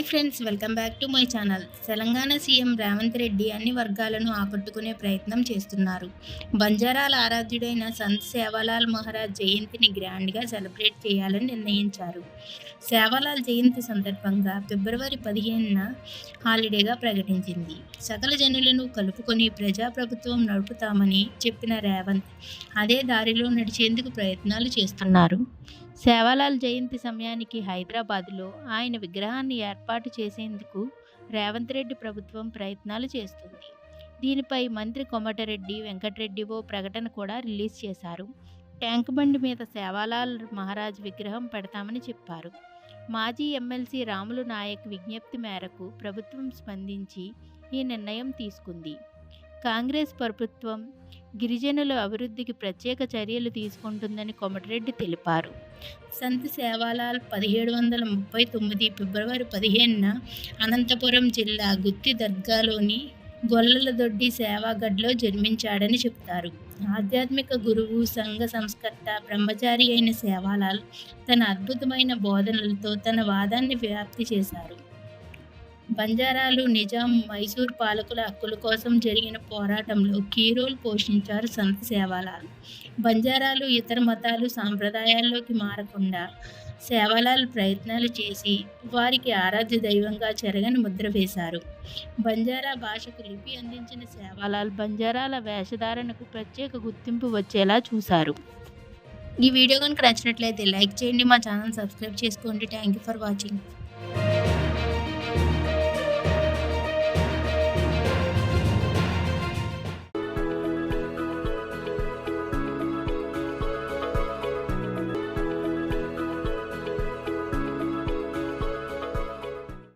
Hi friends, welcome back to my channel. Telangana CM Revanth Reddy అన్ని వర్గాలను ఆకట్టుకునే ప్రయత్నం చేస్తున్నారు. బంజారాల ఆరాధ్యుడైన సంత్ సేవాలాల్ మహారాజ్ జయంతిని గ్రాండ్గా సెలబ్రేట్ చేయాలని నిర్ణయించారు. సేవాలాల్ జయంతి సందర్భంగా ఫిబ్రవరి 15న హాలిడేగా ప్రకటించింది. సకల జనులను కలుపుకొని ప్రజాప్రభుత్వం నడుపుతామని చెప్పిన రేవంత్ అదే దారిలో నడిచేందుకు ప్రయత్నాలు చేస్తున్నారు. సేవాలాల్ జయంతి సమయానికి హైదరాబాద్లో ఆయన విగ్రహాన్ని ఏర్పాటు చేసేందుకు రేవంత్ రెడ్డి ప్రభుత్వం ప్రయత్నాలు చేస్తుంది. దీనిపై మంత్రి కోమటిరెడ్డి వెంకటరెడ్డి ఓ ప్రకటన కూడా రిలీజ్ చేశారు. ట్యాంక్ బండి మీద సేవాలాల్ మహారాజ్ విగ్రహం పెడతామని చెప్పారు. మాజీ ఎమ్మెల్సీ రాములు నాయక్ విజ్ఞప్తి మేరకు ప్రభుత్వం స్పందించి ఈ నిర్ణయం తీసుకుంది. కాంగ్రెస్ ప్రభుత్వం గిరిజనుల అభివృద్ధికి ప్రత్యేక చర్యలు తీసుకుంటుందని కోమటిరెడ్డి తెలిపారు. సంత్ సేవాలాల్ 1739 ఫిబ్రవరి 15న అనంతపురం జిల్లా గుత్తి దర్గాలోని గొల్లలదొడ్డి సేవాగఢ్లో జన్మించాడని చెబుతారు. ఆధ్యాత్మిక గురువు, సంఘ సంస్కర్త, బ్రహ్మచారి అయిన సేవాలాల్ తన అద్భుతమైన బోధనలతో తన వాదాన్ని వ్యాప్తి చేశారు. బంజారాలు, నిజాం, మైసూర్ పాలకుల హక్కుల కోసం జరిగిన పోరాటంలో కీ రోల్ పోషించారు సంత్ సేవాలాల్. బంజారాలు ఇతర మతాలు, సాంప్రదాయాల్లోకి మారకుండా సేవాలాల్ ప్రయత్నాలు చేసి వారికి ఆరాధ్య దైవంగా చెరగని ముద్ర వేశారు. బంజారా భాషకు లిపి అందించిన సేవాలాల్ బంజారాల వేషధారణకు ప్రత్యేక గుర్తింపు వచ్చేలా చూశారు. ఈ వీడియో కనుక నచ్చినట్లయితే లైక్ చేయండి, మా ఛానల్ సబ్స్క్రైబ్ చేసుకోండి. Thank you for watching.